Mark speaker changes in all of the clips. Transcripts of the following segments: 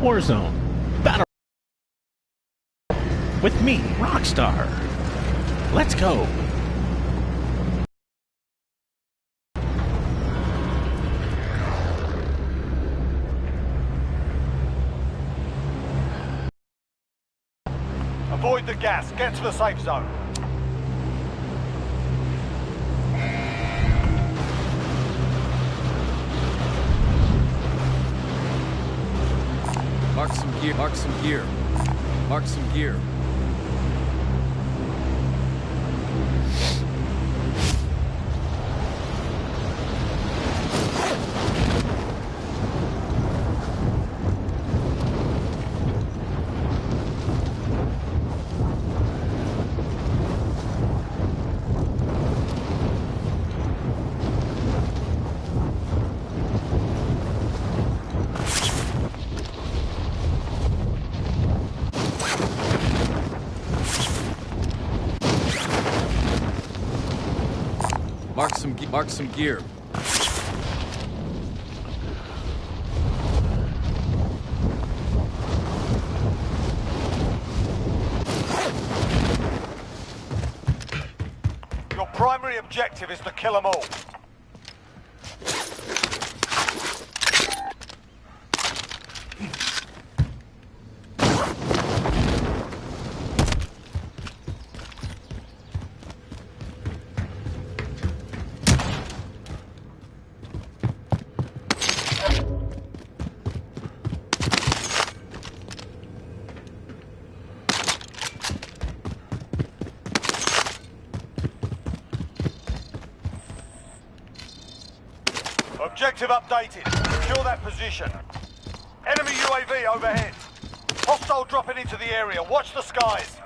Speaker 1: Warzone. Battle with me, Rockstar. Let's go.
Speaker 2: Avoid the gas. Get to the safe zone.
Speaker 3: Mark some gear. Mark some gear. Mark some gear. Mark some gear.
Speaker 2: Your primary objective is to kill them all. Objective updated. Secure that position. Enemy UAV overhead. Hostile dropping into the area. Watch the skies.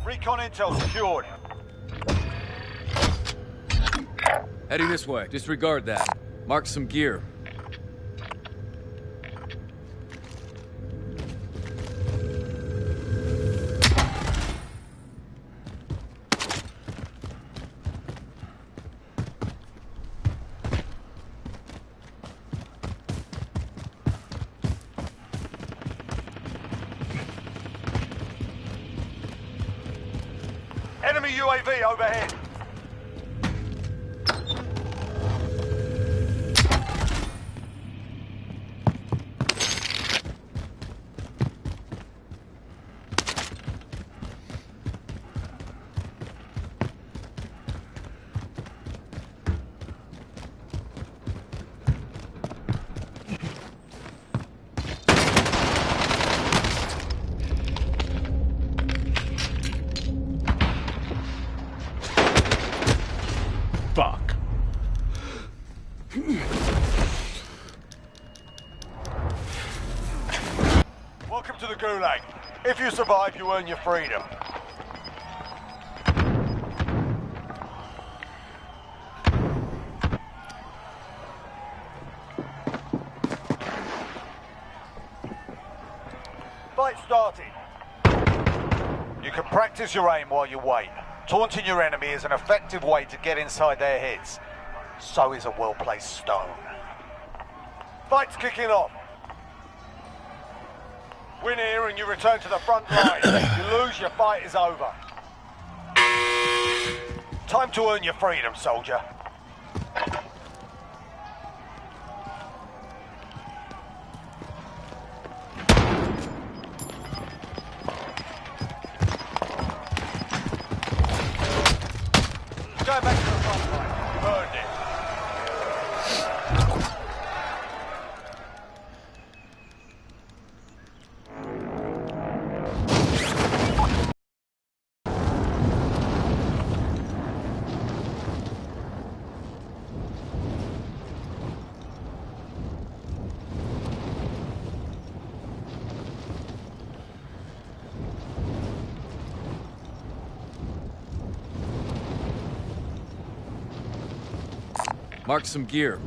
Speaker 2: Recon intel secured.
Speaker 3: Heading this way. Disregard that. Mark some gear.
Speaker 2: Enemy UAV overhead. Welcome to the Gulag. If you survive, you earn your freedom. Fight started. You can practice your aim while you wait. Taunting your enemy is an effective way to get inside their heads. So is a well-placed stone. Fight's kicking off. Win here and you return to the front line. You lose, your fight is over. Time to earn your freedom, soldier. Go back to the front line. You've earned it.
Speaker 3: Mark some gear.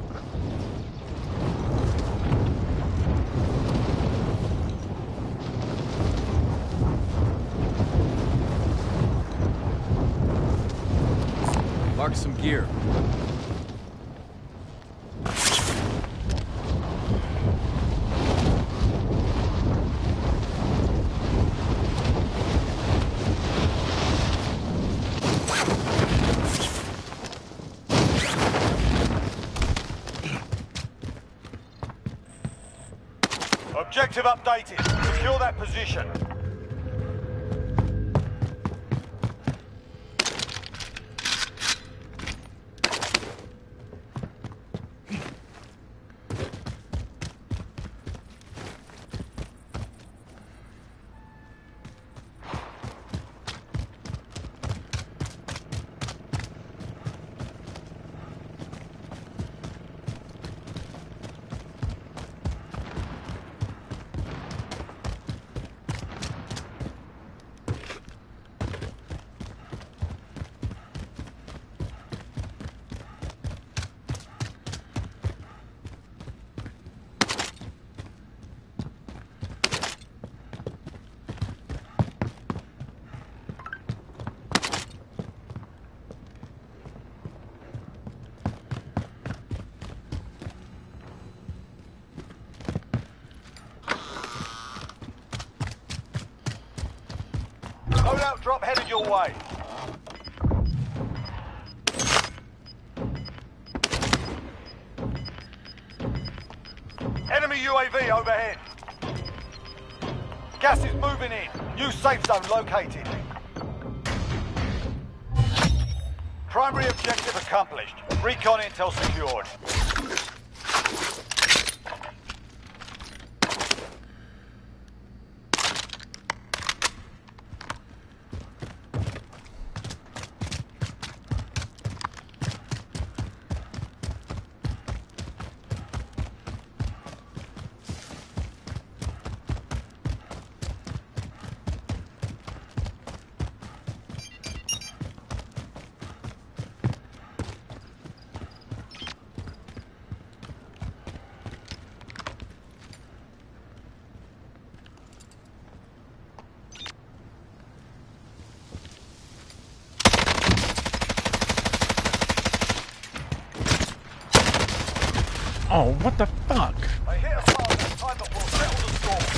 Speaker 3: Mark some gear.
Speaker 2: Objective updated. Secure that position. Loadout drop headed your way. Enemy UAV overhead. Gas is moving in. New safe zone located. Primary objective accomplished. Recon intel secured.
Speaker 1: Oh, what the fuck?
Speaker 2: They hit us hard this time, but we'll settle the score.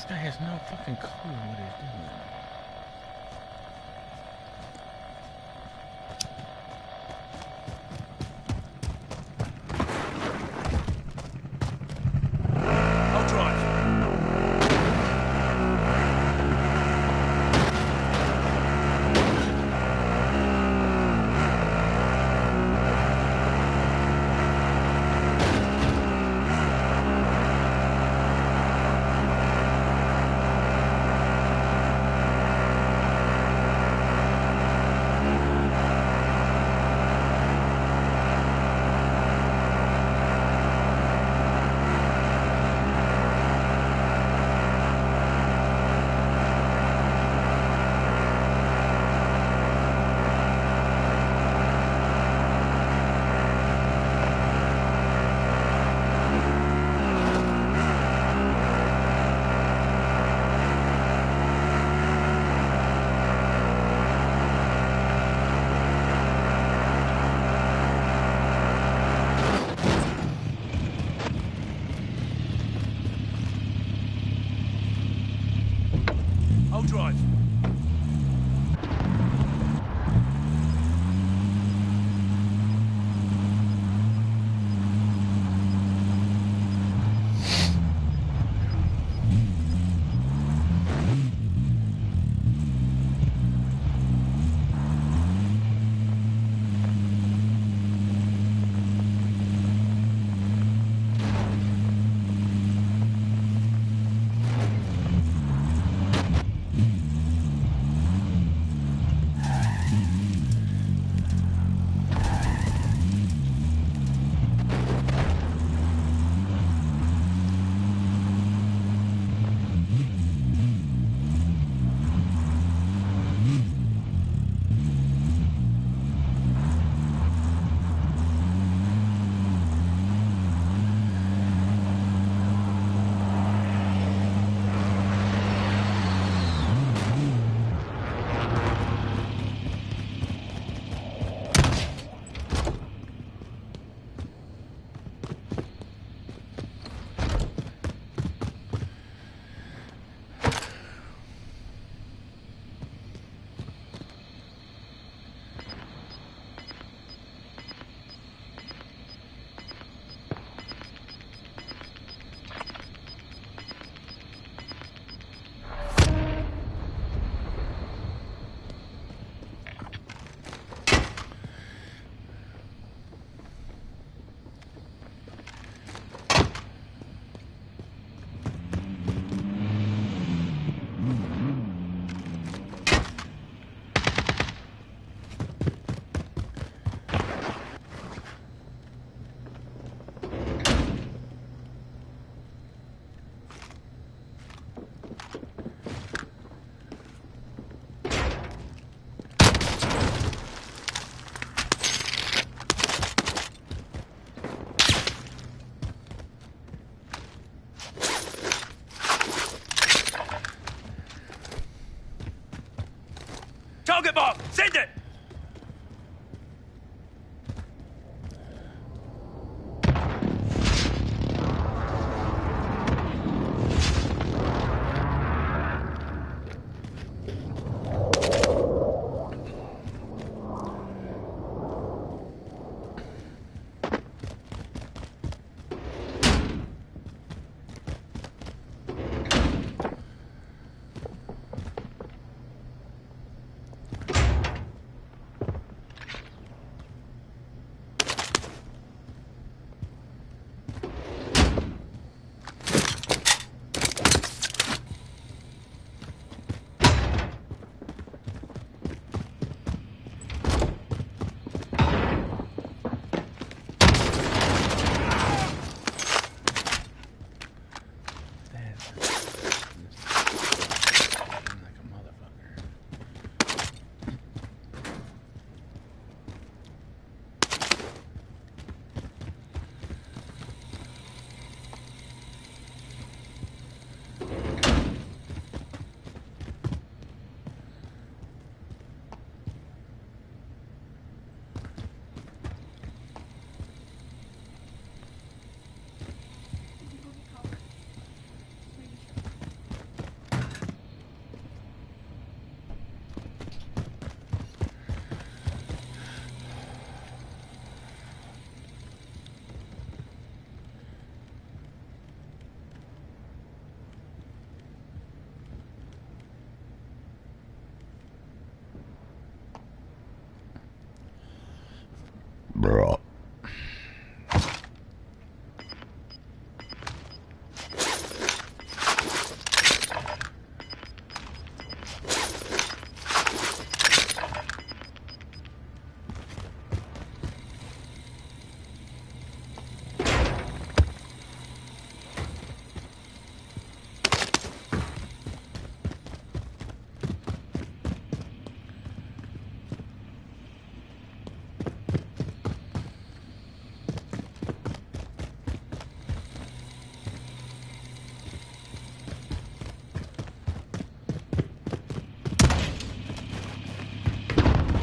Speaker 1: guy has no fucking clue what he's doing.
Speaker 3: I'll drive. I'll drive. Target mark! Send it!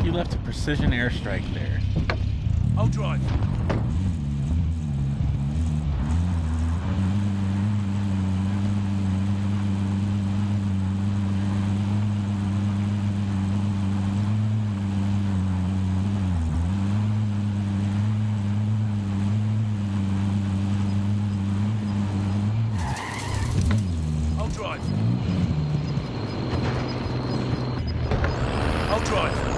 Speaker 1: You left a precision airstrike there.
Speaker 4: I'll drive. I'll drive. I'll drive.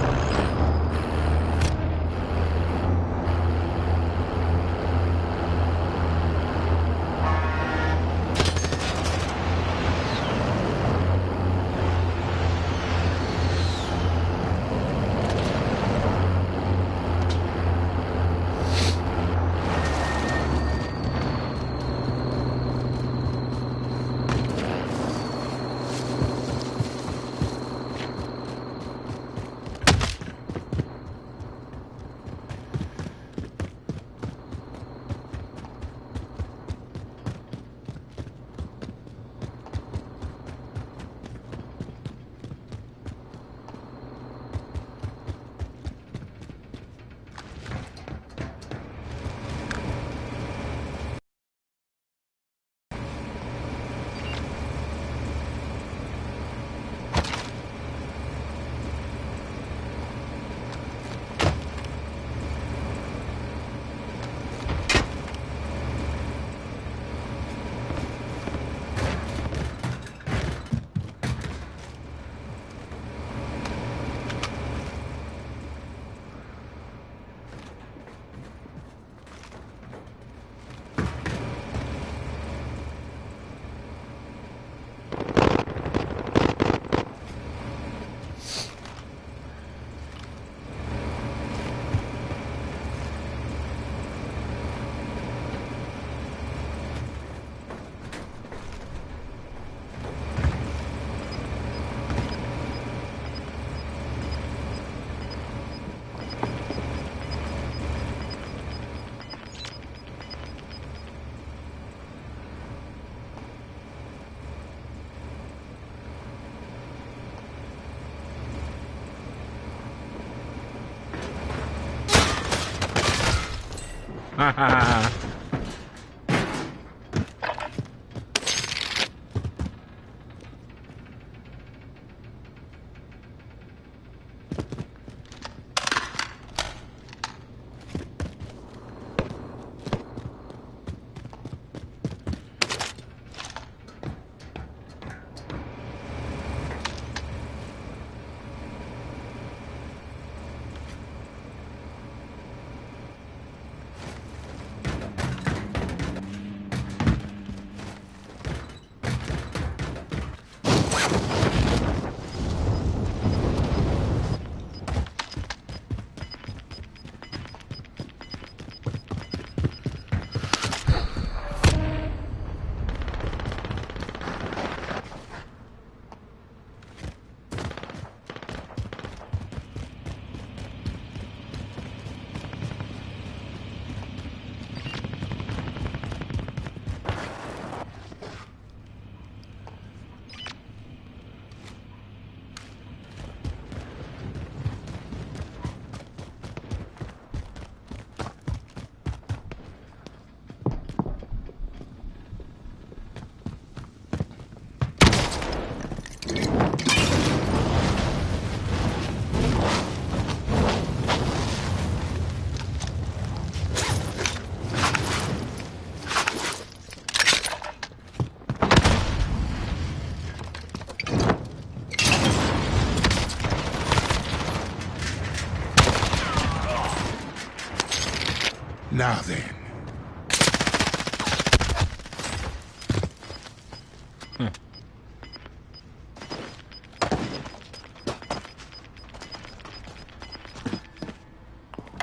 Speaker 5: Now then.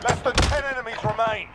Speaker 2: Less than 10 enemies remain.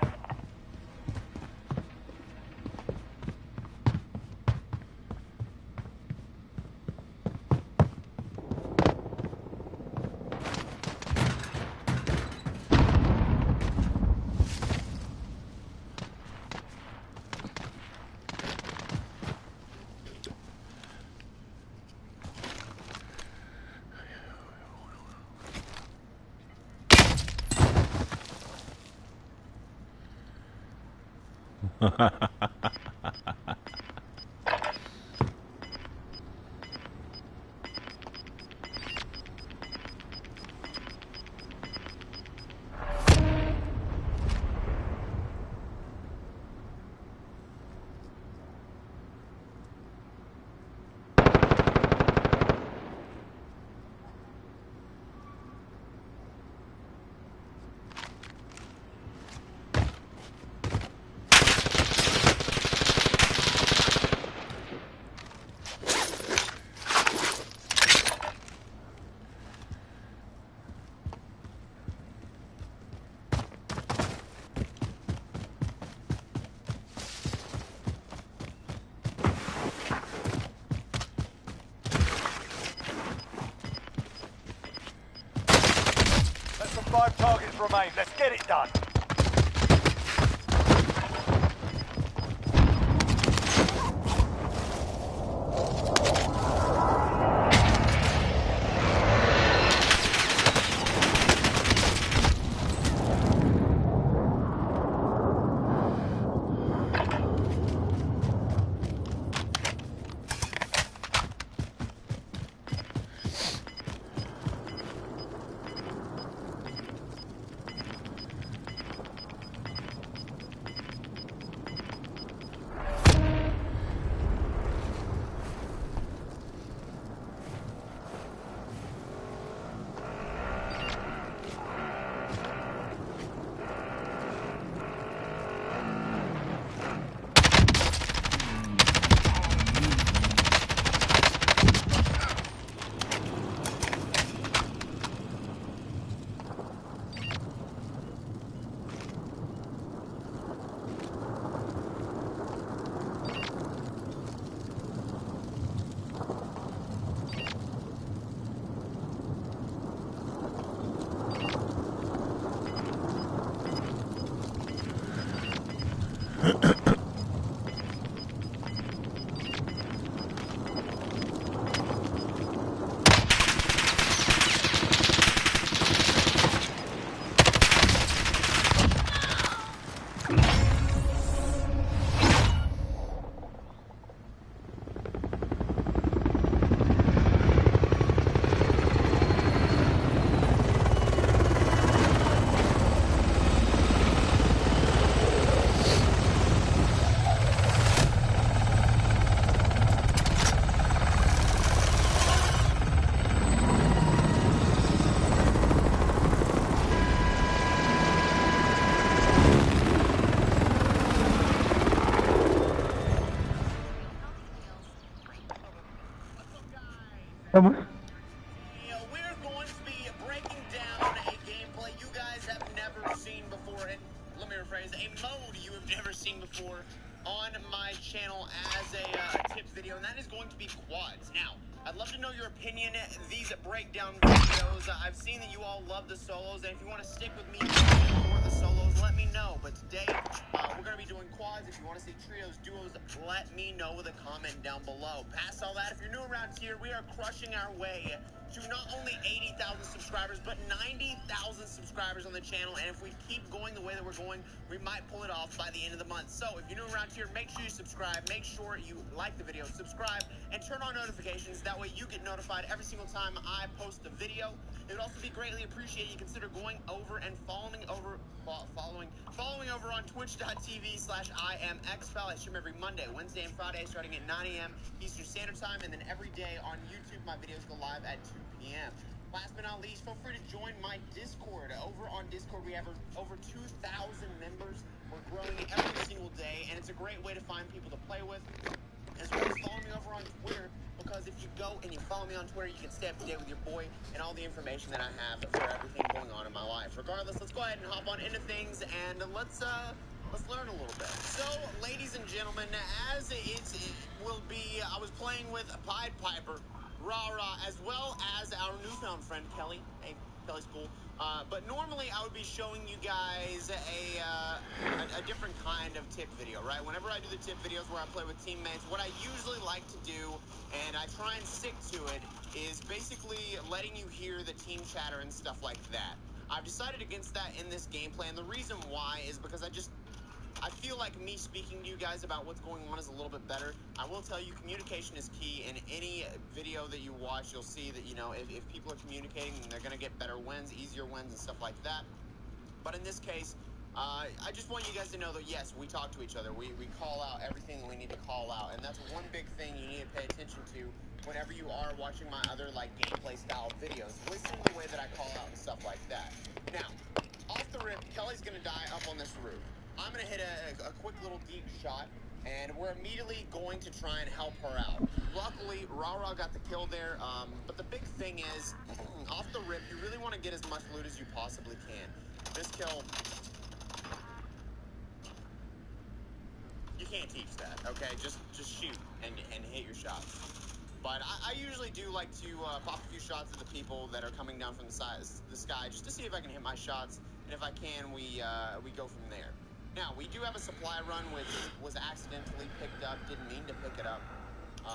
Speaker 2: Less than 5 targets remain. Let's get it done.
Speaker 6: We're going to be breaking down a gameplay you guys have never seen before, and let me rephrase, a mode you have never seen before on my channel as a tips video, and that is going to be quads. Now, I'd love to know your opinion. These breakdown videos, I've seen that you all love the solos, and if you want to stick with me for the solos, let me know. But today, we're going to be doing quads. If you want to see trios, duos, let me know with a comment down below. Past all that, if you're new around here, we are crushing our way to not only 80,000 subscribers, but 90,000 subscribers on the channel. And if we keep going the way that we're going, we might pull it off by the end of the month. So if you're new around here, make sure you subscribe. Make sure you like the video, subscribe, and turn on notifications. That way you get notified every single time I post a video. It would also be greatly appreciated you consider going over and following over on twitch.tv/IamXFile. I stream every Monday, Wednesday, and Friday starting at 9 a.m. Eastern Standard Time, and then every day on YouTube, my videos go live at 2 p.m. Last but not least, feel free to join my Discord. Over on Discord, we have over 2,000 members. We're growing every single day, and it's a great way to find people to play with. As well as follow me over on Twitter, because if you go and you follow me on Twitter, you can stay up to date with your boy and all the information that I have for everything going on in my life. Regardless, let's go ahead and hop on into things, and let's learn a little bit. So, ladies and gentlemen, as it will be, I was playing with a Pied Piper, Rah-Rah, as well as our newfound friend, Kelly. Hey, Kelly's cool. But normally I would be showing you guys a different kind of tip video, right? Whenever I do the tip videos where I play with teammates, what I usually like to do, and I try and stick to it, is basically letting you hear the team chatter and stuff like that. I've decided against that in this gameplay, and the reason why is because I feel like me speaking to you guys about what's going on is a little bit better. I will tell you, communication is key. In any video that you watch, you'll see that, you know, if people are communicating, they're going to get better wins, easier wins, and stuff like that. But in this case, I just want you guys to know that, yes, we talk to each other. We call out everything that we need to call out. And that's one big thing you need to pay attention to whenever you are watching my other, like, gameplay-style videos. Listen to the way that I call out and stuff like that. Now, off the rip, Kelly's going to die up on this roof. I'm going to hit a quick little deep shot, and we're immediately going to try and help her out. Luckily, Rah-Rah got the kill there, but the big thing is, off the rip, you really want to get as much loot as you possibly can. This kill, you can't teach that, okay? Just shoot and hit your shots. But I usually do like to pop a few shots at the people that are coming down from the sky, just to see if I can hit my shots, and if I can, we go from there. Now, we do have a supply run, which was accidentally picked up, didn't mean to pick it up,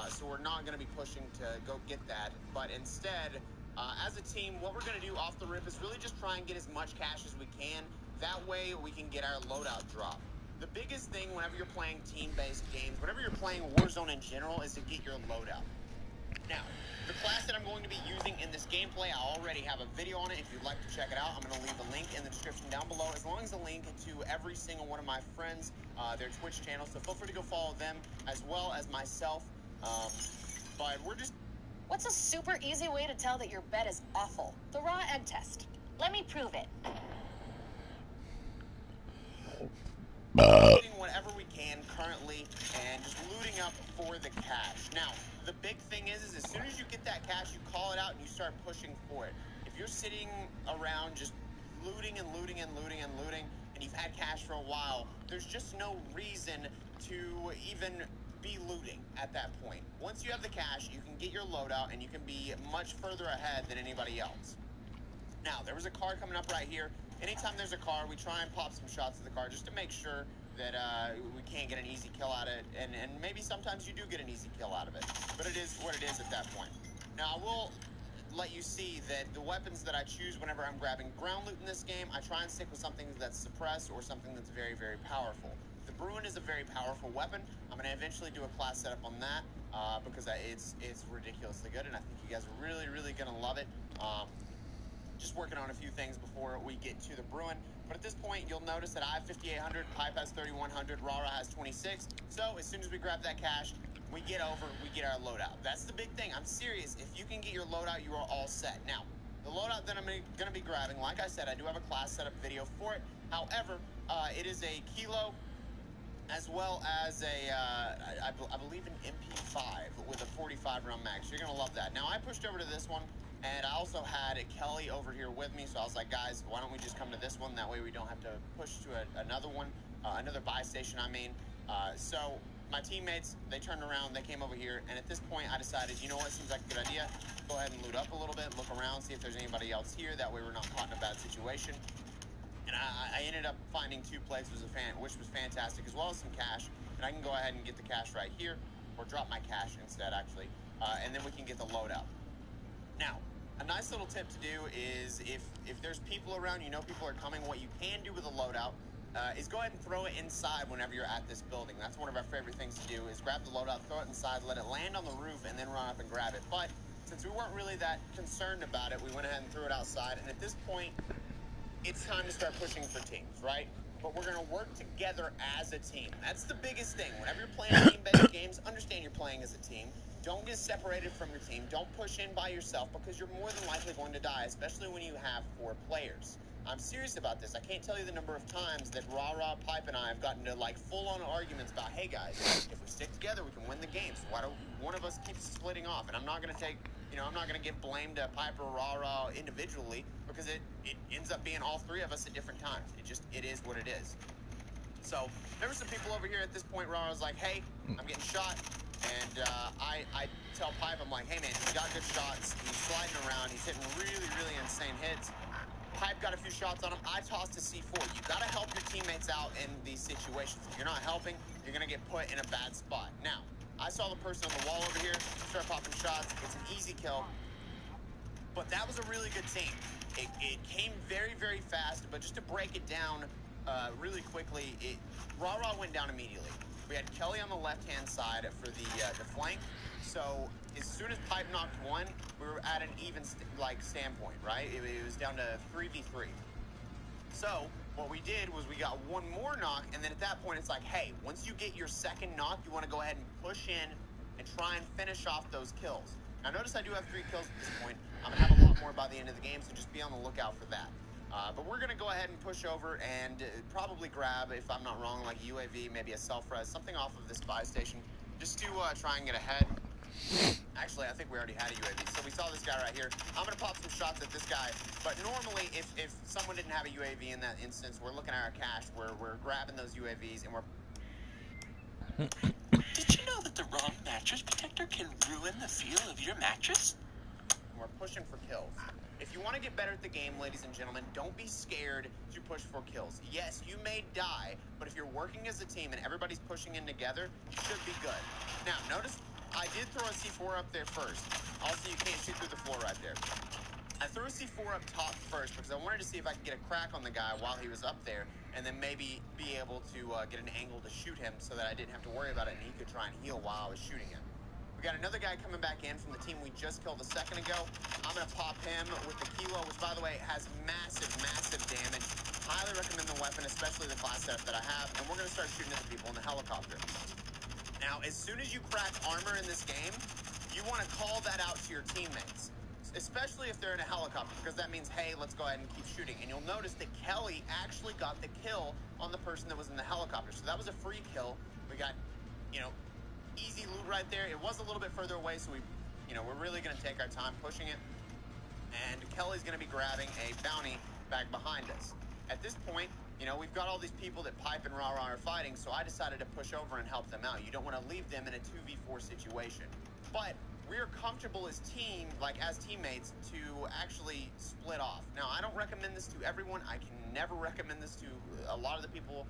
Speaker 6: so we're not going to be pushing to go get that. But instead, as a team, what we're going to do off the rip is really just try and get as much cash as we can. That way, we can get our loadout drop. The biggest thing whenever you're playing team-based games, whenever you're playing Warzone in general, is to get your loadout. Now, the class that I'm going to be using in this gameplay, I already have a video on it. If you'd like to check it out, I'm going to leave a link in the description down below, as long as a link to every single one of my friends, their Twitch channels. So feel free to go follow them, as well as myself. But we're just...
Speaker 5: What's a super easy way to tell that your bet is awful? The raw egg test. Let me prove it.
Speaker 6: Getting whatever we can currently and just looting up for the cash. Now, the big thing is as soon as you get that cash, you call it out and you start pushing for it. If you're sitting around just looting and looting and looting and looting, and you've had cash for a while, there's just no reason to even be looting at that point. Once you have the cash, you can get your loadout and you can be much further ahead than anybody else. Now, there was a car coming up right here. Anytime there's a car, we try and pop some shots at the car just to make sure that we can't get an easy kill out of it. And maybe sometimes you do get an easy kill out of it. But it is what it is at that point. Now, I will let you see that the weapons that I choose whenever I'm grabbing ground loot in this game, I try and stick with something that's suppressed or something that's very, very powerful. The Bruin is a very powerful weapon. I'm going to eventually do a class setup on that because it's ridiculously good, and I think you guys are really, really going to love it. Just working on a few things before we get to the Bruin. But at this point, you'll notice that I have 5,800, Pipe has 3,100, Rah-Rah has 26. So as soon as we grab that cash, we get over, we get our loadout. That's the big thing. I'm serious. If you can get your loadout, you are all set. Now, the loadout that I'm going to be grabbing, like I said, I do have a class setup video for it. However, it is a kilo as well as I believe an MP5 with a 45 round mag. So you're going to love that. Now, I pushed over to this one. And I also had Kelly over here with me, so I was like, guys, why don't we just come to this one? That way we don't have to push to another one, another buy station, I mean. So my teammates, they turned around, they came over here, and at this point I decided, you know what, seems like a good idea. Go ahead and loot up a little bit, look around, see if there's anybody else here. That way we're not caught in a bad situation. And I ended up finding 2 plates, which was fantastic, as well as some cash. And I can go ahead and get the cash right here, or drop my cash instead, actually. And then we can get the loadout. Now, a nice little tip to do is if there's people around, you know people are coming, what you can do with a loadout is go ahead and throw it inside whenever you're at this building. That's one of our favorite things to do, is grab the loadout, throw it inside, let it land on the roof, and then run up and grab it. But since we weren't really that concerned about it, we went ahead and threw it outside. And at this point, it's time to start pushing for teams, right? But we're going to work together as a team. That's the biggest thing. Whenever you're playing team-based games, understand you're playing as a team. Don't get separated from your team. Don't push in by yourself because you're more than likely going to die, especially when you have 4 players. I'm serious about this. I can't tell you the number of times that Rah, Pipe, and I have gotten to like full-on arguments about, hey guys, if we stick together, we can win the game. So why don't one of us keep splitting off? And I'm not going to take, I'm not going to give blame to Pipe or Rah individually because it ends up being all 3 of us at different times. It is what it is. So there were some people over here at this point. Rah was like, hey, I'm getting shot. And I tell Pipe, I'm like, hey man, he's got good shots. He's sliding around. He's hitting really, really insane hits. Pipe got a few shots on him. I tossed a C4. You got to help your teammates out in these situations. If you're not helping, you're going to get put in a bad spot. Now, I saw the person on the wall over here start popping shots. It's an easy kill. But that was a really good team. It came very, very fast. But just to break it down really quickly, Rah went down immediately. We had Kelly on the left-hand side for the flank. So as soon as Pipe knocked one, we were at an even standpoint, right? It was down to 3v3. So what we did was we got one more knock, and then at that point it's like, hey, once you get your second knock, you want to go ahead and push in and try and finish off those kills. Now notice I do have 3 kills at this point. I'm going to have a lot more by the end of the game, so just be on the lookout for that. But we're going to go ahead and push over and probably grab, if I'm not wrong, like UAV, maybe a self-res, something off of this buy station, just to try and get ahead. Actually, I think we already had a UAV. So we saw this guy right here. I'm going to pop some shots at this guy. But normally, if someone didn't have a UAV in that instance, we're looking at our cache, we're grabbing those UAVs, and we're...
Speaker 7: Did you know that the wrong mattress protector can ruin the feel of your mattress?
Speaker 6: And we're pushing for kills. If you want to get better at the game, ladies and gentlemen, don't be scared to push for kills. Yes, you may die, but if you're working as a team and everybody's pushing in together, you should be good. Now, notice I did throw a C4 up there first. Also, you can't shoot through the floor right there. I threw a C4 up top first because I wanted to see if I could get a crack on the guy while he was up there and then maybe be able to get an angle to shoot him so that I didn't have to worry about it and he could try and heal while I was shooting him. We got another guy coming back in from the team we just killed a second ago. I'm going to pop him with the Kilo, which, by the way, has massive, massive damage. Highly recommend the weapon, especially the class setup that I have. And we're going to start shooting at the people in the helicopter. Now, as soon as you crack armor in this game, you want to call that out to your teammates, especially if they're in a helicopter, because that means, hey, let's go ahead and keep shooting. And you'll notice that Kelly actually got the kill on the person that was in the helicopter. So that was a free kill. We got, easy loot right there. It was a little bit further away, so we're really going to take our time pushing it. And Kelly's going to be grabbing a bounty back behind us. At this point, we've got all these people that Pipe and Rah are fighting, so I decided to push over and help them out. You don't want to leave them in a 2v4 situation. But we're comfortable as teammates to actually split off. Now, I don't recommend this to everyone. I can never recommend this to a lot of the people,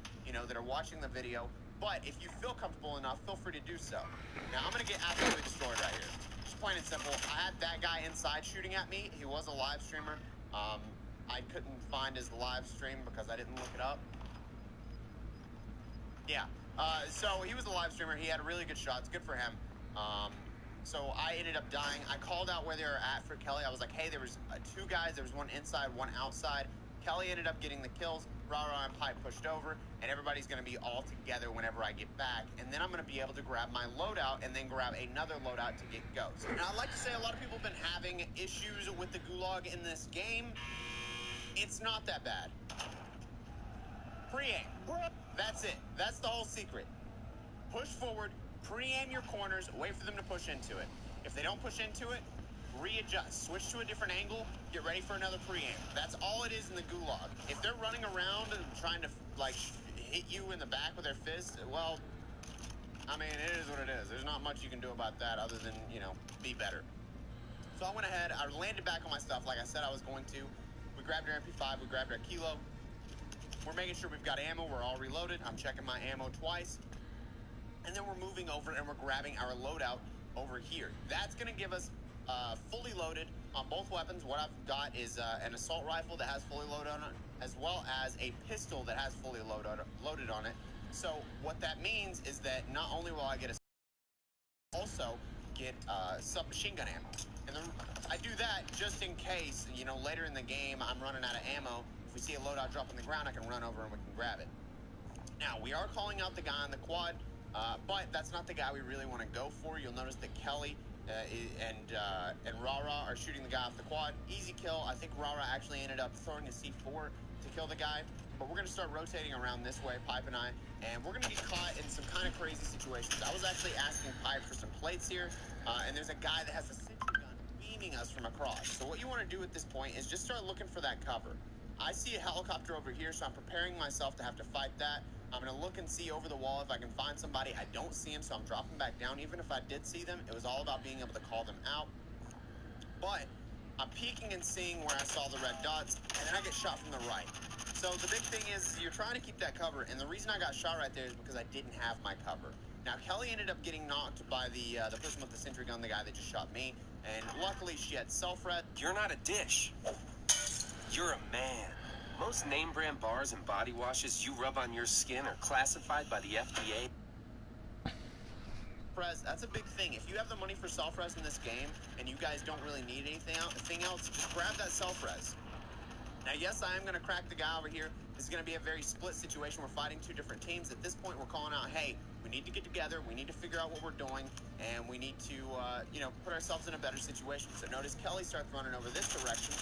Speaker 6: that are watching the video. But if you feel comfortable enough, feel free to do so. Now, I'm going to get absolutely destroyed right here. Just plain and simple. I had that guy inside shooting at me. He was a live streamer. I couldn't find his live stream because I didn't look it up. Yeah. So he was a live streamer. He had really good shots. Good for him. So I ended up dying. I called out where they were at for Kelly. I was like, hey, there was 2 guys. There was one inside, one outside. Kelly ended up getting the kills. Rah and Pipe pushed over, and everybody's going to be all together whenever I get back. And then I'm going to be able to grab my loadout and then grab another loadout to get Ghost. Now, I'd like to say a lot of people have been having issues with the gulag in this game. It's not that bad. Pre-aim. That's it. That's the whole secret. Push forward, pre-aim your corners, wait for them to push into it. If they don't push into it, readjust. Switch to a different angle, get ready for another pre-aim. That's all it is in the gulag. If they're running around and trying to, hit you in the back with their fists, well, I mean, it is what it is. There's not much you can do about that other than, be better. So I went ahead, I landed back on my stuff like I said I was going to. We grabbed our MP5, we grabbed our Kilo. We're making sure we've got ammo, we're all reloaded. I'm checking my ammo twice. And then we're moving over and we're grabbing our loadout over here. That's going to give us fully loaded on both weapons. What I've got is an assault rifle that has fully loaded on it, as well as a pistol that has fully loaded on it. So what that means is that not only will I get also get submachine gun ammo. And I do that just in case, later in the game I'm running out of ammo. If we see a loadout drop on the ground, I can run over and we can grab it. Now, we are calling out the guy on the quad. But that's not the guy we really want to go for. You'll notice that Kelly and Rara are shooting the guy off the quad. Easy kill. I think Rara actually ended up throwing a C4 to kill the guy. But we're going to start rotating around this way, Pipe and I, and we're going to get caught in some kind of crazy situations. I was actually asking Pipe for some plates here, and there's a guy that has a sentry gun beaming us from across. So what you want to do at this point is just start looking for that cover. I see a helicopter over here, so I'm preparing myself to have to fight that. I'm going to look and see over the wall if I can find somebody. I don't see him, so I'm dropping back down. Even if I did see them, it was all about being able to call them out. But I'm peeking and seeing where I saw the red dots, and then I get shot from the right. So the big thing is you're trying to keep that cover, and the reason I got shot right there is because I didn't have my cover. Now, Kelly ended up getting knocked by the person with the sentry gun, the guy that just shot me, and luckily she had self-red.
Speaker 7: You're not a dish. You're a man. Most name brand bars and body washes you rub on your skin are classified by the FDA.
Speaker 6: Self-res, that's a big thing. If you have the money for self-res in this game, and you guys don't really need anything else, just grab that self-res. Now, yes, I am going to crack the guy over here. This is going to be a very split situation. We're fighting two different teams. At this point, we're calling out, hey, we need to get together. We need to figure out what we're doing, and we need to, put ourselves in a better situation. So notice Kelly starts running over this direction,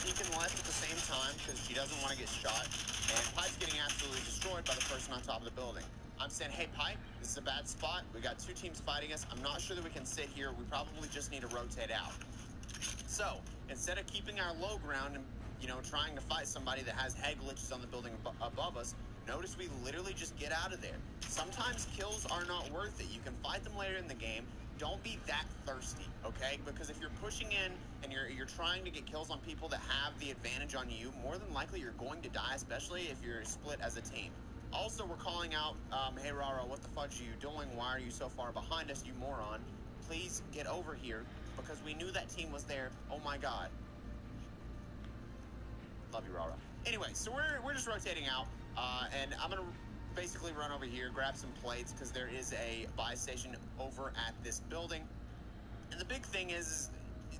Speaker 6: peeking left at the same time because she doesn't want to get shot, and Pipe's getting absolutely destroyed by the person on top of the building. I'm saying, hey, Pipe, this is a bad spot. We got two teams fighting us. I'm not sure that we can sit here. We probably just need to rotate out. So instead of keeping our low ground and trying to fight somebody that has head glitches on the building above us, notice we literally just get out of there. Sometimes kills are not worth it. You can fight them later in the game. Don't be that thirsty, okay? Because if you're pushing in and you're trying to get kills on people that have the advantage on you, more than likely you're going to die, especially if you're split as a team. Also, we're calling out, hey, Rara, what the fudge are you doing? Why are you so far behind us, you moron? Please get over here, because we knew that team was there. Oh, my God. Love you, Rara. Anyway, so we're just rotating out, and I'm going to basically run over here, grab some plates, because there is a buy station over at this building. And the big thing is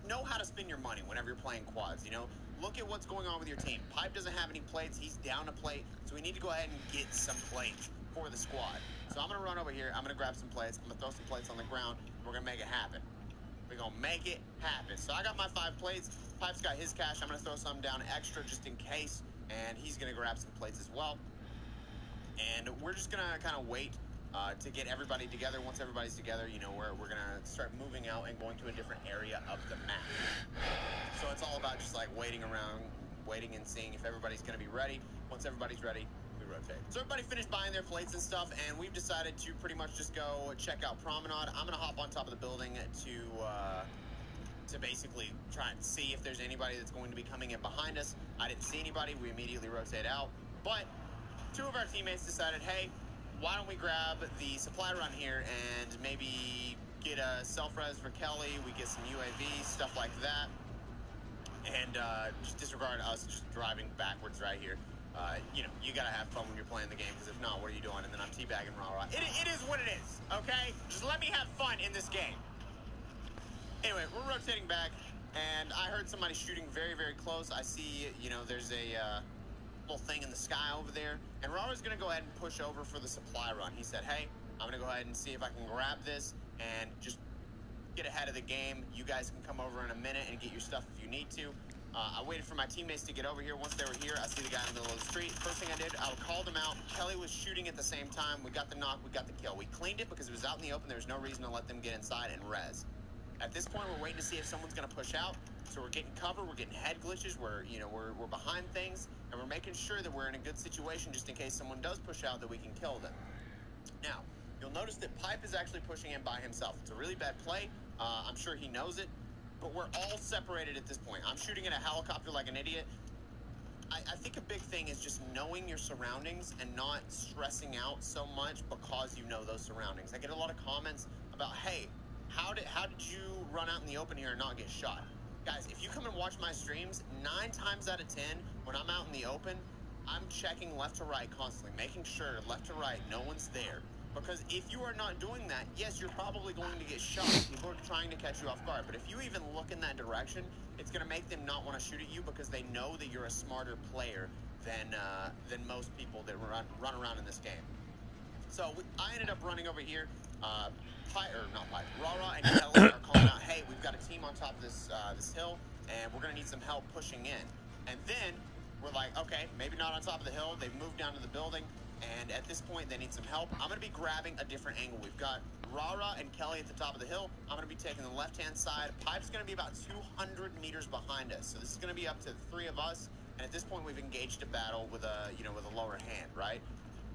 Speaker 6: know how to spend your money whenever you're playing quads, Look at what's going on with your team. Pipe doesn't have any plates. He's down a plate, so we need to go ahead and get some plates for the squad. So I'm going to run over here. I'm going to grab some plates. I'm going to throw some plates on the ground. We're going to make it happen. We're going to make it happen. So I got my 5 plates. Pipe's got his cash. I'm going to throw some down extra just in case. And he's going to grab some plates as well. And we're just going to kind of wait to get everybody together. Once everybody's together, we're going to start moving out and going to a different area of the map. So it's all about just like waiting around, waiting and seeing if everybody's going to be ready. Once everybody's ready, we rotate. So everybody finished buying their plates and stuff, and we've decided to pretty much just go check out Promenade. I'm going to hop on top of the building to basically try and see if there's anybody that's going to be coming in behind us. I didn't see anybody. We immediately rotate out. But 2 of our teammates decided, hey, why don't we grab the supply run here and maybe get a self-res for Kelly. We get some UAV, stuff like that. And just disregard us just driving backwards right here. You got to have fun when you're playing the game, because if not, what are you doing? And then I'm teabagging rah-rah. It is what it is, okay? Just let me have fun in this game. Anyway, we're rotating back, and I heard somebody shooting very, very close. I see, there's a little thing in the sky over there, and Rara's going to go ahead and push over for the supply run. He said, hey, I'm going to go ahead and see if I can grab this and just get ahead of the game. You guys can come over in a minute and get your stuff if you need to. I waited for my teammates to get over here. Once they were here, I see the guy in the middle of the street. First thing I did, I called him out. Kelly was shooting at the same time. We got the knock, we got the kill. We cleaned it because it was out in the open. There was no reason to let them get inside and res. At this point, we're waiting to see if someone's going to push out. So we're getting cover, we're getting head glitches, we're behind things, and we're making sure that we're in a good situation just in case someone does push out, that we can kill them. Now, you'll notice that Pipe is actually pushing in by himself. It's a really bad play. I'm sure he knows it, but we're all separated at this point. I'm shooting at a helicopter like an idiot. I think a big thing is just knowing your surroundings and not stressing out so much because you know those surroundings. I get a lot of comments about, hey, how did you run out in the open here and not get shot? Guys, if you come and watch my streams, 9 times out of 10, when I'm out in the open, I'm checking left to right constantly, making sure left to right, no one's there. Because if you are not doing that, yes, you're probably going to get shot. People are trying to catch you off guard. But if you even look in that direction, it's going to make them not want to shoot at you because they know that you're a smarter player than most people that run around in this game. I ended up running over here. Rara and Kelly are calling out, hey, we've got a team on top of this hill, and we're gonna need some help pushing in. And then we're like, okay, maybe not on top of the hill. They've moved down to the building, and at this point, they need some help. I'm gonna be grabbing a different angle. We've got Rara and Kelly at the top of the hill. I'm gonna be taking the left-hand side. Pipe's gonna be about 200 meters behind us, so this is gonna be up to 3 of us. And at this point, we've engaged a battle with a lower hand, right?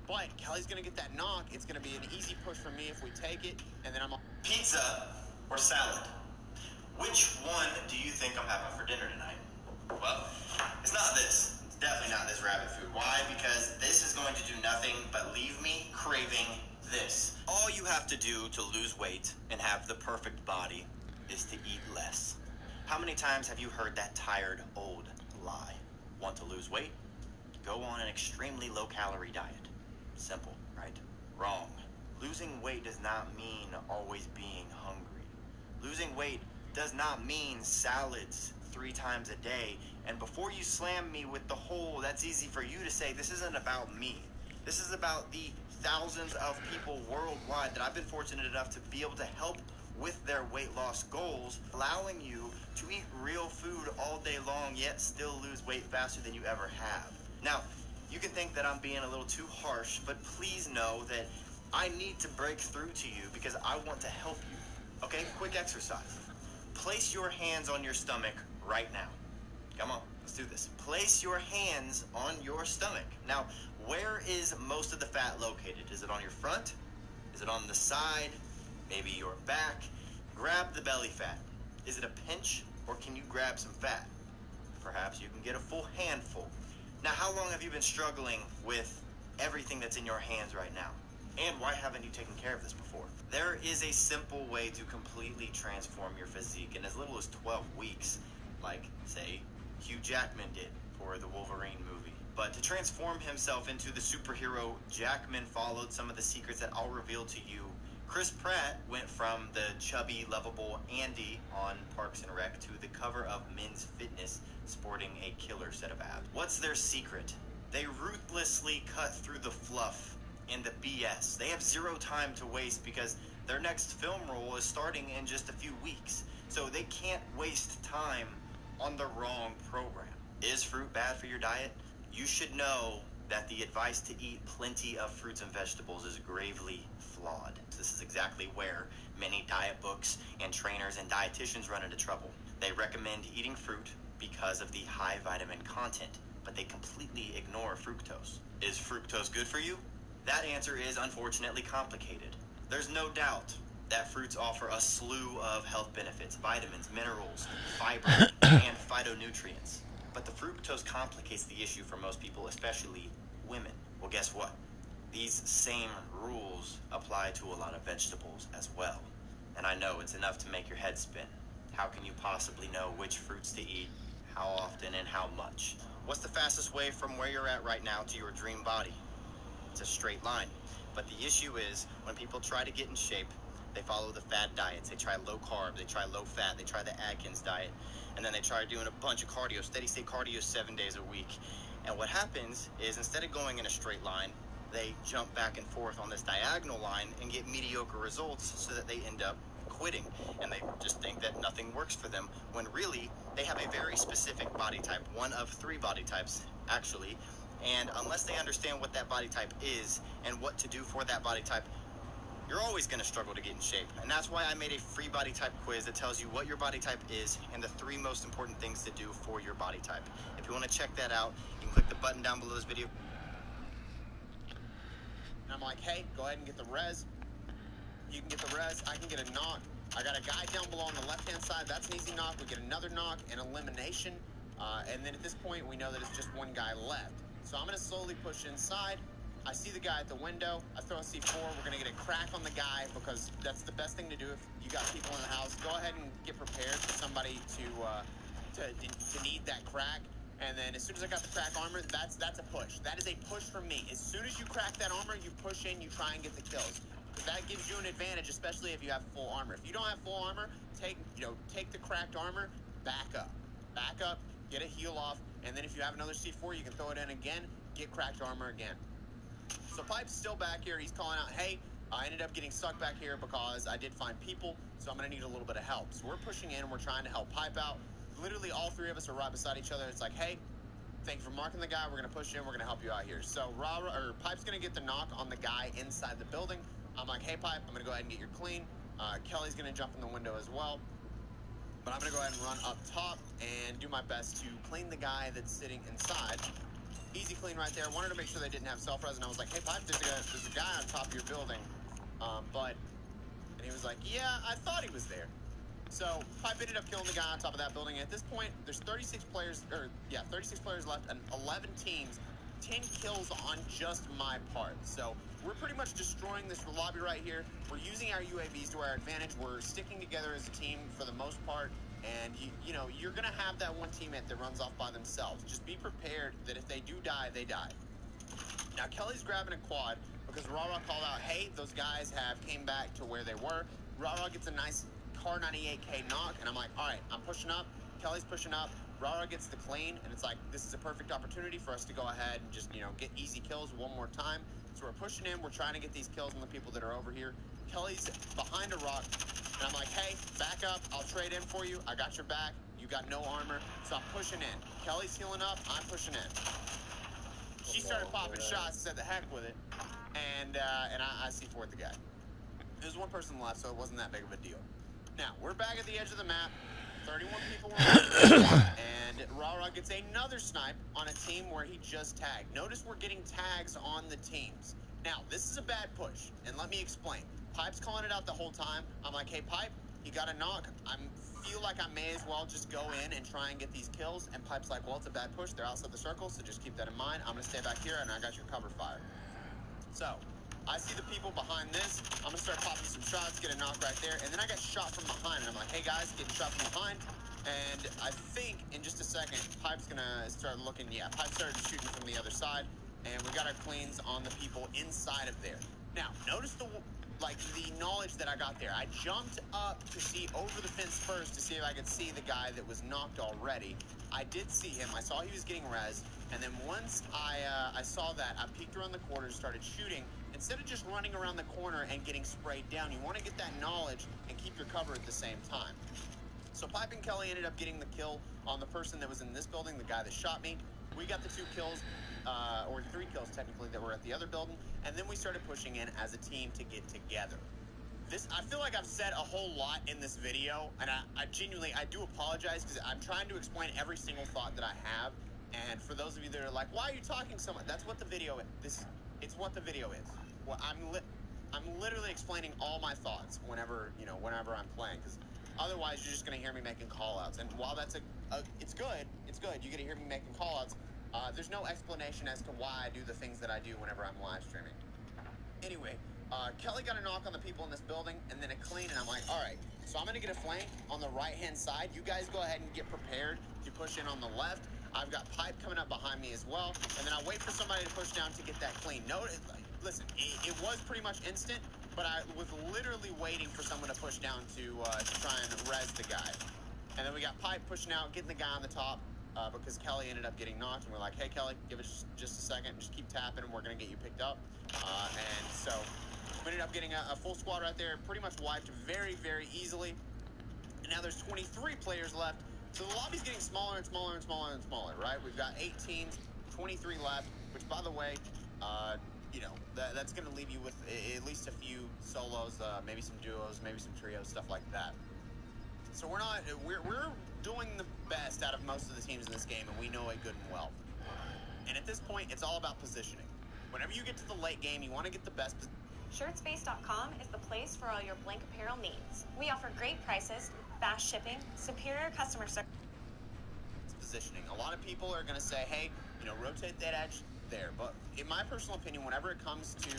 Speaker 6: But Kelly's gonna get that knock. It's gonna be an easy push for me if we take it, and then I'm on.
Speaker 8: Pizza or salad? Which one do you think I'm having for dinner tonight? Well, it's not this. It's definitely not this rabbit food. Why? Because this is going to do nothing but leave me craving this. All you have to do to lose weight and have the perfect body is to eat less. How many times have you heard that tired old lie? Want to lose weight? Go on an extremely low-calorie diet. Simple, right? Wrong. Losing weight does not mean always being hungry. Losing weight does not mean salads 3 times a day. And before you slam me with the whole, that's easy for you to say, this isn't about me. This is about the thousands of people worldwide that I've been fortunate enough to be able to help with their weight loss goals, allowing you to eat real food all day long, yet still lose weight faster than you ever have. Now, you can think that I'm being a little too harsh, but please know that I need to break through to you because I want to help you. Okay, quick exercise. Place your hands on your stomach right now. Come on, let's do this. Place your hands on your stomach. Now, where is most of the fat located? Is it on your front? Is it on the side? Maybe your back? Grab the belly fat. Is it a pinch, or can you grab some fat? Perhaps you can get a full handful. Now, how long have you been struggling with everything that's in your hands right now? And why haven't you taken care of this before? There is a simple way to completely transform your physique in as little as 12 weeks, like, say, Hugh Jackman did for the Wolverine movie. But to transform himself into the superhero, Jackman followed some of the secrets that I'll reveal to you. Chris Pratt went from the chubby, lovable Andy on Parks and Rec to the cover of Men's Fitness sporting a killer set of abs. What's their secret? They ruthlessly cut through the fluff and the BS. They have zero time to waste because their next film role is starting in just a few weeks. So they can't waste time on the wrong program. Is fruit bad for your diet? You should know that the advice to eat plenty of fruits and vegetables is gravely flawed. This is exactly where many diet books and trainers and dietitians run into trouble. They recommend eating fruit because of the high vitamin content, but they completely ignore fructose. Is fructose good for you? That answer is unfortunately complicated. There's no doubt that fruits offer a slew of health benefits, vitamins, minerals, fiber, and phytonutrients. But the fructose complicates the issue for most people, especially women. Well, guess what? These same rules apply to a lot of vegetables as well. And I know it's enough to make your head spin. How can you possibly know which fruits to eat, how often, and how much? What's the fastest way from where you're at right now to your dream body? It's a straight line. But the issue is, when people try to get in shape, they follow the fad diets. They try low carb, they try low fat, they try the Atkins diet, and then they try doing a bunch of cardio, steady state cardio 7 days a week. And what happens is, instead of going in a straight line, they jump back and forth on this diagonal line and get mediocre results so that they end up quitting. And they just think that nothing works for them, when really they have a very specific body type, one of 3 body types, actually. And unless they understand what that body type is and what to do for that body type, you're always going to struggle to get in shape. And that's why I made a free body type quiz that tells you what your body type is and the 3 most important things to do for your body type. If you want to check that out, you can click the button down below this video.
Speaker 6: And I'm like, hey, go ahead and get the res. You can get the res. I can get a knock. I got a guy down below on the left-hand side. That's an easy knock. We get another knock, an elimination. And then at this point, we know that it's just one guy left. So I'm going to slowly push inside. I see the guy at the window. I throw a C4. We're going to get a crack on the guy because that's the best thing to do if you got people in the house. Go ahead and get prepared for somebody to need that crack. And then as soon as I got the crack armor, that's a push. That is a push from me. As soon as you crack that armor, you push in, you try and get the kills. Because that gives you an advantage, especially if you have full armor. If you don't have full armor, take the cracked armor, back up, get a heal off, and then if you have another C4, you can throw it in again, get cracked armor again. So Pipe's still back here. He's calling out, hey, I ended up getting stuck back here because I did find people, so I'm going to need a little bit of help. So we're pushing in. We're trying to help Pipe out. Literally all three of us are right beside each other. It's like, hey, thank you for marking the guy. We're going to push in. We're going to help you out here. So Pipe's going to get the knock on the guy inside the building. I'm like, hey, Pipe, I'm going to go ahead and get your clean. Kelly's going to jump in the window as well. But I'm going to go ahead and run up top and do my best to clean the guy that's sitting inside. Easy clean right there. Wanted to make sure they didn't have self-res, and I was like, hey, Pipe, there's a guy on top of your building. And he was like, yeah, I thought he was there. So Pipe ended up killing the guy on top of that building. And at this point, there's 36 players left and 11 teams, 10 kills on just my part. So we're pretty much destroying this lobby right here. We're using our UAVs to our advantage. We're sticking together as a team for the most part. And, you know, you're going to have that one teammate that runs off by themselves. Just be prepared that if they do die, they die. Now, Kelly's grabbing a quad because Rara called out, hey, those guys have came back to where they were. Rara gets a nice Car 98K knock, and I'm like, all right, I'm pushing up. Kelly's pushing up. Rara gets the clean, and it's like, this is a perfect opportunity for us to go ahead and just, you know, get easy kills one more time. So we're pushing in. We're trying to get these kills on the people that are over here. Kelly's behind a rock, and I'm like, hey, back up. I'll trade in for you. I got your back. You got no armor. So I'm pushing in. Kelly's healing up. I'm pushing in. She started popping shots, said the heck with it, and I C4'd the guy. There's one person left, so it wasn't that big of a deal. Now, we're back at the edge of the map. 31 people were and Rara gets another snipe on a team where he just tagged. Notice we're getting tags on the teams. Now, this is a bad push, and let me explain. Pipe's calling it out the whole time. I'm like, hey, Pipe, he got a knock. I feel like I may as well just go in and try and get these kills. And Pipe's like, well, it's a bad push. They're outside the circle, so just keep that in mind. I'm going to stay back here, and I got your cover fire. So I see the people behind this. I'm going to start popping some shots, get a knock right there. And then I got shot from behind. And I'm like, hey, guys, getting shot from behind. And I think in just a second, Pipe's going to start looking. Yeah, Pipe started shooting from the other side. And we got our cleans on the people inside of there. Now, notice the knowledge that I got there. I jumped up to see over the fence first to see if I could see the guy that was knocked already. I did see him. I saw he was getting rezzed. And then once I saw that, I peeked around the corner and started shooting. Instead of just running around the corner and getting sprayed down, you want to get that knowledge and keep your cover at the same time. So Pipe and Kelly ended up getting the kill on the person that was in this building, the guy that shot me. We got the 2 kills, or 3 kills technically, that were at the other building. And then we started pushing in as a team to get together. I feel like I've said a whole lot in this video, and I genuinely do apologize because I'm trying to explain every single thought that I have. And for those of you that are like, why are you talking so much? That's what the video is. It's what the video is. Well, I'm literally explaining all my thoughts whenever I'm playing, because otherwise you're just going to hear me making call-outs. And while that's it's good. You get to hear me making call-outs. There's no explanation as to why I do the things that I do whenever I'm live streaming. Anyway, Kelly got a knock on the people in this building, and then a clean, and I'm like, all right, so I'm going to get a flank on the right-hand side. You guys go ahead and get prepared to push in on the left. I've got Pipe coming up behind me as well, and then I wait for somebody to push down to get that clean. Listen, it was pretty much instant, but I was literally waiting for someone to push down to try and res the guy. And then we got Pipe pushing out, getting the guy on the top, because Kelly ended up getting knocked, and we're like, hey, Kelly, give it just a second, just keep tapping, and we're going to get you picked up. And so we ended up getting a full squad right there, pretty much wiped very, very easily. And now there's 23 players left. So the lobby's getting smaller and smaller and smaller and smaller, right? We've got 8 teams, 23 left, which, by the way, that's going to leave you with at least a few solos, maybe some duos, maybe some trios, stuff like that. So we're doing the best out of most of the teams in this game, and we know it good and well. And at this point, it's all about positioning. Whenever you get to the late game, you want to get the best position.
Speaker 9: Shirtspace.com is the place for all your blank apparel needs. We offer great prices, fast shipping, superior customer service.
Speaker 6: Positioning. A lot of people are going to say, hey, rotate that edge there. But in my personal opinion, whenever it comes to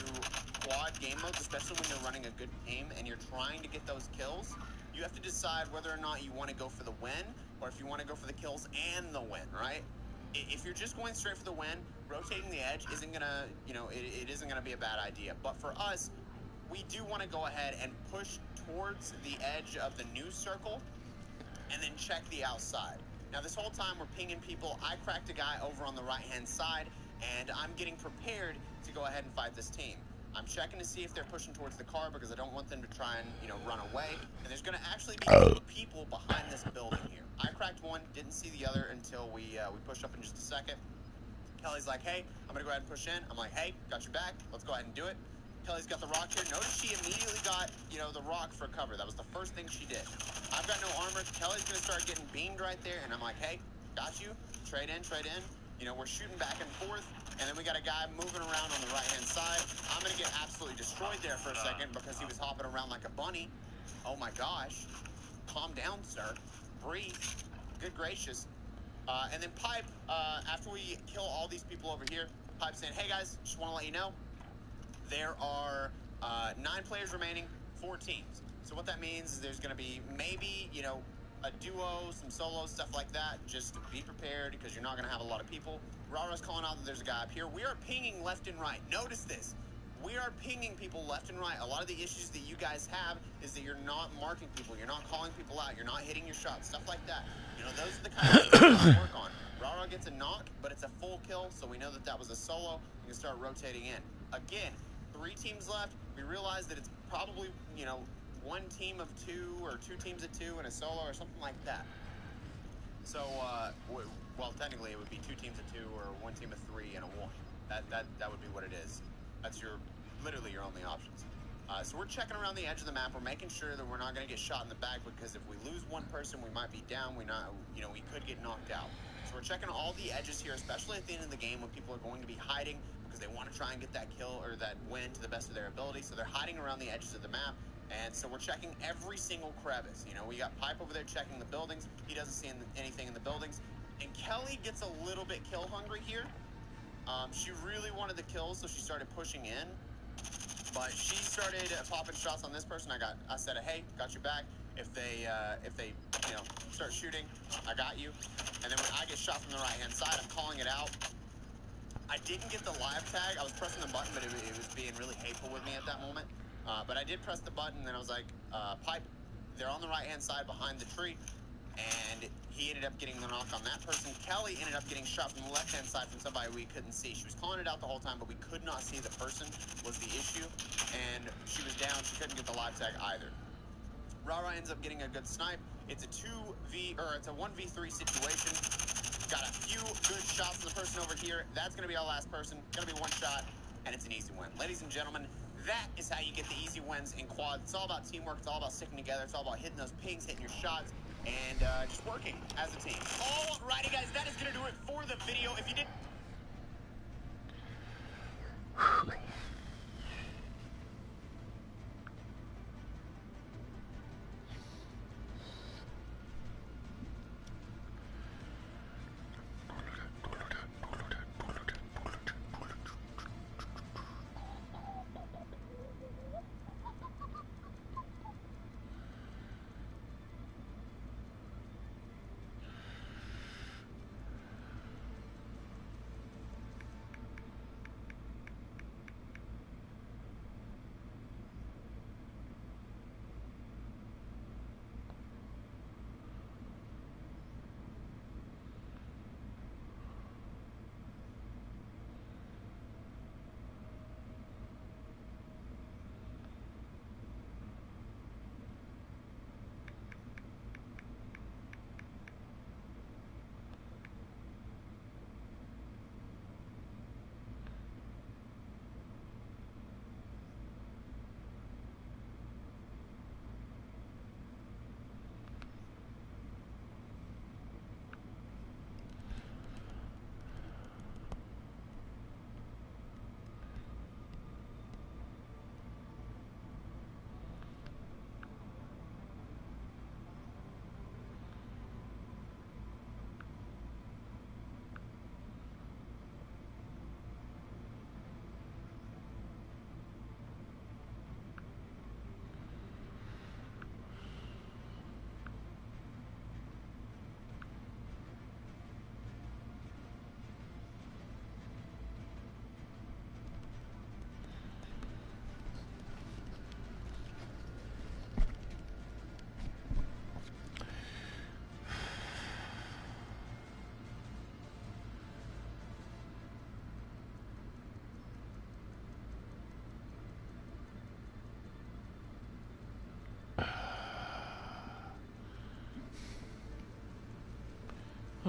Speaker 6: quad game modes, especially when you're running a good team and you're trying to get those kills, you have to decide whether or not you want to go for the win or if you want to go for the kills and the win, right? If you're just going straight for the win, rotating the edge isn't going to, it isn't going to be a bad idea. But for us, we do want to go ahead and push towards the edge of the news circle and then check the outside. Now, this whole time we're pinging people. I cracked a guy over on the right-hand side, and I'm getting prepared to go ahead and fight this team. I'm checking to see if they're pushing towards the car because I don't want them to try and, run away. And there's going to actually be 2 people behind this building here. I cracked one, didn't see the other until we pushed up in just a second. Kelly's like, hey, I'm going to go ahead and push in. I'm like, hey, got your back. Let's go ahead and do it. Kelly's got the rock here. Notice she immediately got, the rock for cover. That was the first thing she did. I've got no armor. Kelly's going to start getting beamed right there. And I'm like, hey, got you. Trade in, trade in. We're shooting back and forth. And then we got a guy moving around on the right-hand side. I'm going to get absolutely destroyed there for a second because he was hopping around like a bunny. Oh, my gosh. Calm down, sir. Breathe. Good gracious. And then Pipe, after we kill all these people over here, Pipe saying, hey, guys, just want to let you know, there are 9 players remaining, 4 teams. So what that means is there's going to be maybe, a duo, some solos, stuff like that. Just be prepared because you're not going to have a lot of people. Rara's calling out that there's a guy up here. We are pinging left and right. Notice this. We are pinging people left and right. A lot of the issues that you guys have is that you're not marking people. You're not calling people out. You're not hitting your shots, stuff like that. Those are the kind of things we work on. Rara gets a knock, but it's a full kill, so we know that that was a solo. You can start rotating in. Again, 3 teams left. We realize that it's probably, 1 team of 2 or 2 teams of 2 and a solo or something like that. So, well, technically it would be 2 teams of 2 or 1 team of 3 and a 1. That would be what it is. That's literally your only options. So we're checking around the edge of the map. We're making sure that we're not going to get shot in the back because if we lose 1 person, we might be down. We could get knocked out. So we're checking all the edges here, especially at the end of the game when people are going to be hiding because they want to try and get that kill or that win to the best of their ability. So they're hiding around the edges of the map. And so we're checking every single crevice. We got Pipe over there checking the buildings. He doesn't see anything in the buildings. And Kelly gets a little bit kill hungry here. She really wanted the kills, so she started pushing in. But she started popping shots on this person. I said, hey, got your back. If they start shooting, I got you. And then when I get shot from the right-hand side, I'm calling it out. I didn't get the live tag. I was pressing the button, but it was being really hateful with me at that moment. But I did press the button, and then I was like, Pipe, they're on the right-hand side behind the tree. And he ended up getting the knock on that person. Kelly ended up getting shot from the left-hand side from somebody we couldn't see. She was calling it out the whole time, but we could not see the person was the issue. And she was down. She couldn't get the live tag either. Rara ends up getting a good snipe. It's a 1v3 situation. Got a few good shots on the person over here. That's going to be our last person. Going to be 1 shot, and it's an easy win. Ladies and gentlemen, that is how you get the easy wins in quad. It's all about teamwork. It's all about sticking together. It's all about hitting those pings, hitting your shots, and just working as a team. Alrighty, guys, that is going to do it for the video. If you did...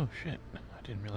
Speaker 1: Oh shit, I didn't realize.